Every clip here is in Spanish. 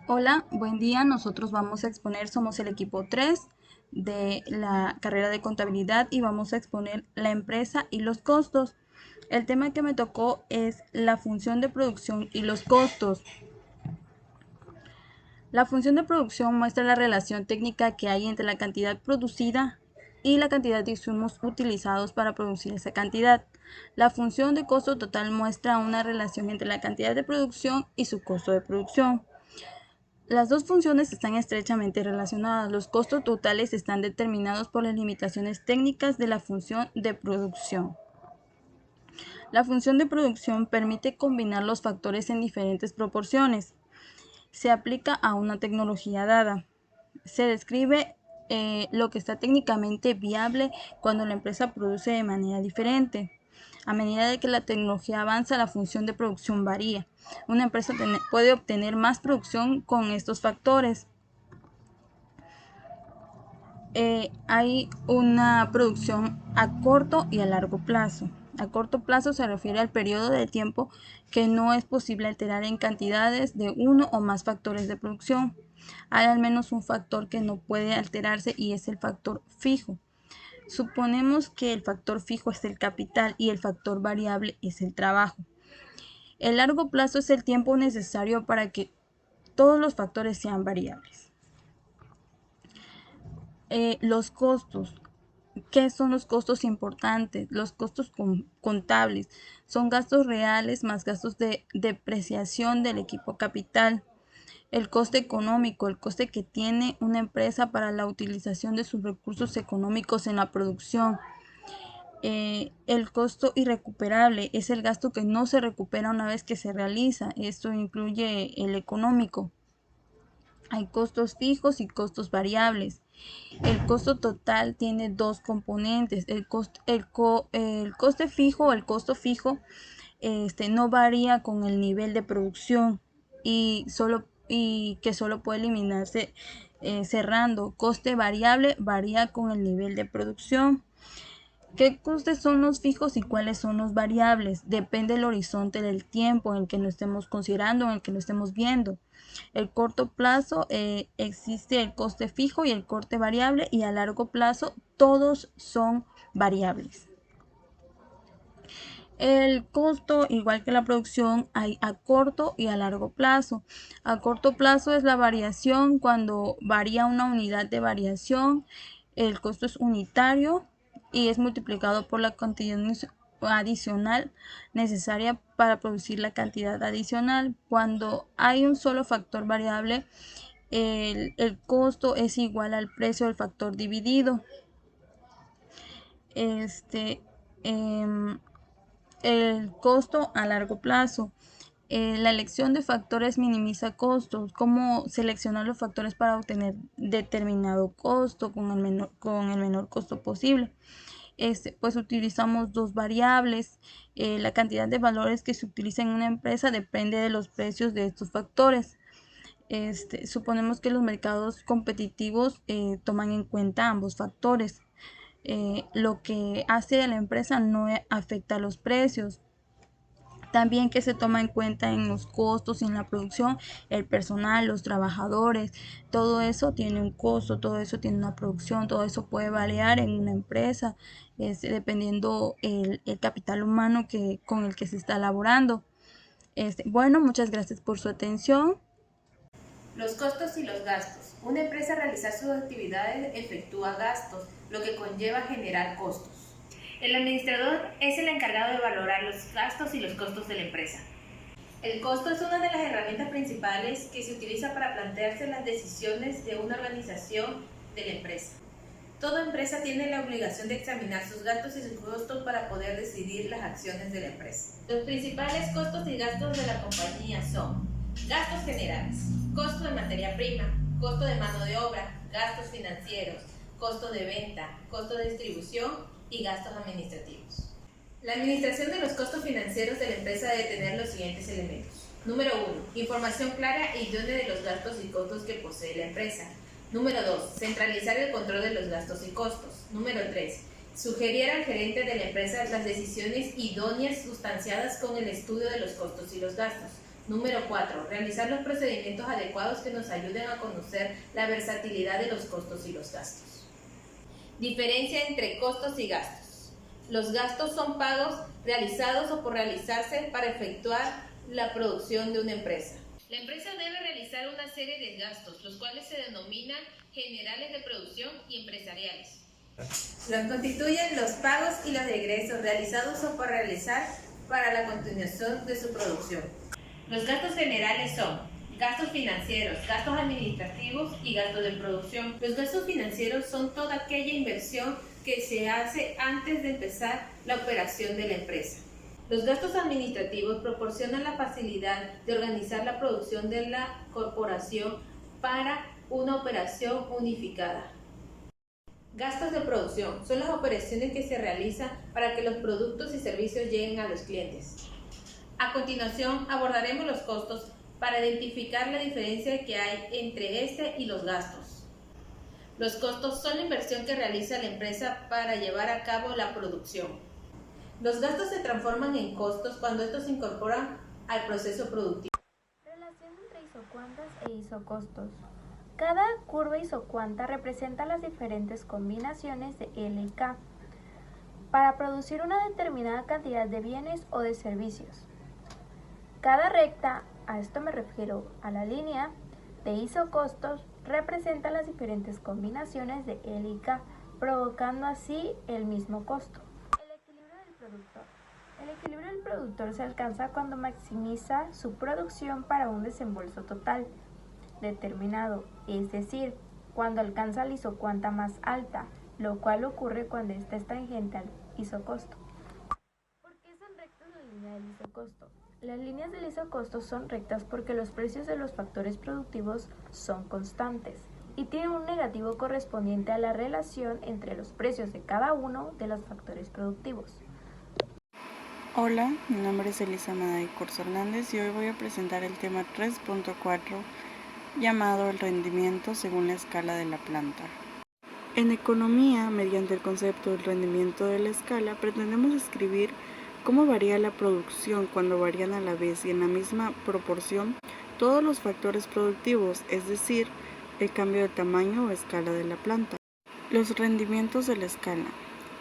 Hola, buen día. Nosotros vamos a exponer, somos el equipo 3 de la carrera de contabilidad y vamos a exponer la empresa y los costos. El tema que me tocó es la función de producción y los costos. La función de producción muestra la relación técnica que hay entre la cantidad producida y la cantidad de insumos utilizados para producir esa cantidad. La función de costo total muestra una relación entre la cantidad de producción y su costo de producción. Las dos funciones están estrechamente relacionadas. Los costos totales están determinados por las limitaciones técnicas de la función de producción. La función de producción permite combinar los factores en diferentes proporciones. Se aplica a una tecnología dada. Se describe lo que está técnicamente viable cuando la empresa produce de manera diferente. A medida de que la tecnología avanza, la función de producción varía. Una empresa puede obtener más producción con estos factores. Hay una producción a corto y a largo plazo. A corto plazo se refiere al periodo de tiempo que no es posible alterar en cantidades de uno o más factores de producción. Hay al menos un factor que no puede alterarse y es el factor fijo. Suponemos que el factor fijo es el capital y el factor variable es el trabajo. El largo plazo es el tiempo necesario para que todos los factores sean variables. Los costos. ¿Qué son los costos importantes? Los costos contables son gastos reales más gastos de depreciación del equipo capital. El coste económico, el coste que tiene una empresa para la utilización de sus recursos económicos en la producción. El costo irrecuperable es el gasto que no se recupera una vez que se realiza. Esto incluye el económico. Hay costos fijos y costos variables. El costo total tiene dos componentes. El coste fijo o el costo fijo no varía con el nivel de producción y que solo puede eliminarse cerrando. Coste variable varía con el nivel de producción. ¿Qué costes son los fijos y cuáles son los variables? Depende del horizonte del tiempo en el que lo estemos considerando, en el que lo estemos viendo. El corto plazo existe el coste fijo y el coste variable, y a largo plazo todos son variables. El costo, igual que la producción, hay a corto y a largo plazo. A corto plazo es la variación cuando varía una unidad de variación. El costo es unitario y es multiplicado por la cantidad adicional necesaria para producir la cantidad adicional. Cuando hay un solo factor variable, el costo es igual al precio del factor dividido. El costo a largo plazo. La elección de factores minimiza costos. ¿Cómo seleccionar los factores para obtener determinado costo con el menor costo posible? Pues utilizamos dos variables. La cantidad de valores que se utiliza en una empresa depende de los precios de estos factores. Suponemos que los mercados competitivos toman en cuenta ambos factores. Lo que hace a la empresa no afecta a los precios. También que se toma en cuenta en los costos y en la producción, el personal, los trabajadores, todo eso tiene un costo, todo eso tiene una producción, todo eso puede variar en una empresa, dependiendo el capital humano con el que se está elaborando. Bueno, muchas gracias por su atención. Los costos y los gastos. Una empresa al realizar sus actividades efectúa gastos, lo que conlleva generar costos. El administrador es el encargado de valorar los gastos y los costos de la empresa. El costo es una de las herramientas principales que se utiliza para plantearse las decisiones de una organización de la empresa. Toda empresa tiene la obligación de examinar sus gastos y sus costos para poder decidir las acciones de la empresa. Los principales costos y gastos de la compañía son gastos generales, costo de materia prima, costo de mano de obra, gastos financieros, costo de venta, costo de distribución y gastos administrativos. La administración de los costos financieros de la empresa debe tener los siguientes elementos. Número 1. Información clara e idónea de los gastos y costos que posee la empresa. Número 2. Centralizar el control de los gastos y costos. Número 3. Sugerir al gerente de la empresa las decisiones idóneas sustanciadas con el estudio de los costos y los gastos. Número 4. Realizar los procedimientos adecuados que nos ayuden a conocer la versatilidad de los costos y los gastos. Diferencia entre costos y gastos. Los gastos son pagos realizados o por realizarse para efectuar la producción de una empresa. La empresa debe realizar una serie de gastos, los cuales se denominan generales de producción y empresariales. Los constituyen los pagos y los egresos realizados o por realizar para la continuación de su producción. Los gastos generales son gastos financieros, gastos administrativos y gastos de producción. Los gastos financieros son toda aquella inversión que se hace antes de empezar la operación de la empresa. Los gastos administrativos proporcionan la facilidad de organizar la producción de la corporación para una operación unificada. Gastos de producción son las operaciones que se realizan para que los productos y servicios lleguen a los clientes. A continuación abordaremos los costos para identificar la diferencia que hay entre este y los gastos. Los costos son la inversión que realiza la empresa para llevar a cabo la producción. Los gastos se transforman en costos cuando estos se incorporan al proceso productivo. Relación entre isocuantas e isocostos. Cada curva isocuanta representa las diferentes combinaciones de L y K para producir una determinada cantidad de bienes o de servicios. Cada recta, a esto me refiero a la línea de isocostos, representa las diferentes combinaciones de L y K, provocando así el mismo costo. El equilibrio del productor se alcanza cuando maximiza su producción para un desembolso total determinado, es decir, cuando alcanza la isocuanta más alta, lo cual ocurre cuando ésta es tangente al isocosto. ¿Por qué son rectas las líneas del isocosto? Las líneas del isocosto son rectas porque los precios de los factores productivos son constantes y tienen un negativo correspondiente a la relación entre los precios de cada uno de los factores productivos. Hola, mi nombre es Elisa Maday Corso Hernández y hoy voy a presentar el tema 3.4 llamado el rendimiento según la escala de la planta. En economía, mediante el concepto del rendimiento de la escala, pretendemos describir cómo varía la producción cuando varían a la vez y en la misma proporción todos los factores productivos, es decir, el cambio de tamaño o escala de la planta. Los rendimientos de la escala.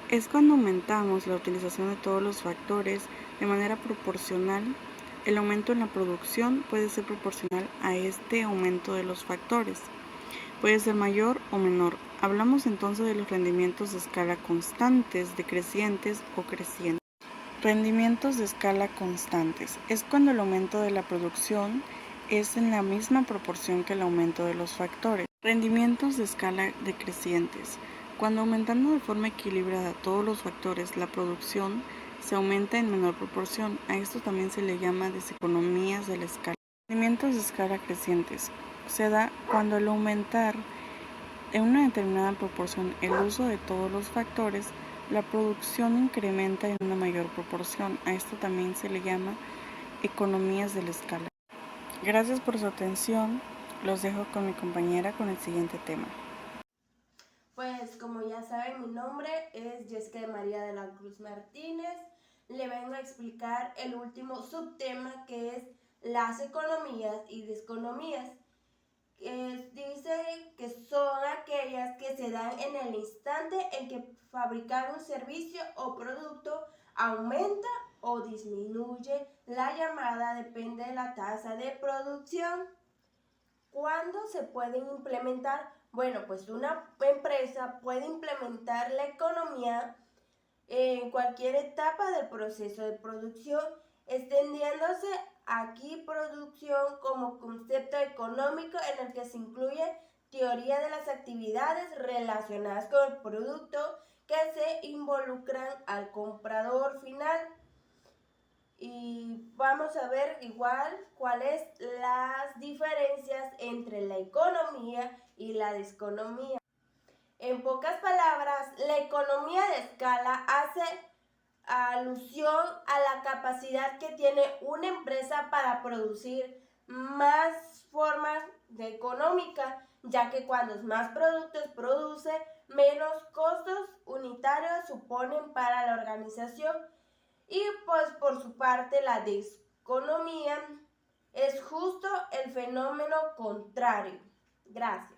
Es cuando aumentamos la utilización de todos los factores de manera proporcional. El aumento en la producción puede ser proporcional a este aumento de los factores. Puede ser mayor o menor. Hablamos entonces de los rendimientos de escala constantes, decrecientes o crecientes. Rendimientos de escala constantes. Es cuando el aumento de la producción es en la misma proporción que el aumento de los factores. Rendimientos de escala decrecientes. Cuando aumentando de forma equilibrada todos los factores, la producción se aumenta en menor proporción. A esto también se le llama deseconomías de la escala. Rendimientos de escala crecientes. Se da cuando al aumentar en una determinada proporción el uso de todos los factores, la producción incrementa en una mayor proporción. A esto también se le llama economías de la escala. Gracias por su atención. Los dejo con mi compañera con el siguiente tema. Pues como ya saben, mi nombre es Jessica de María de la Cruz Martínez. Le vengo a explicar el último subtema que es las economías y deseconomías. Dice que son aquellas que se dan en el instante en que fabricar un servicio o producto aumenta o disminuye. La llamada depende de la tasa de producción. ¿Cuándo se pueden implementar? Bueno, pues una empresa puede implementar la economía en cualquier etapa del proceso de producción, extendiéndose aquí producción como concepto económico en el que se incluye teoría de las actividades relacionadas con el producto que se involucran al comprador final. Y vamos a ver igual cuáles las diferencias entre la economía y la deseconomía. En pocas palabras, la economía de escala hace alusión a la capacidad que tiene una empresa para producir más formas de económica, ya que cuando más productos produce, menos costos unitarios suponen para la organización. Y pues por su parte la deseconomía Es justo el fenómeno contrario. Gracias.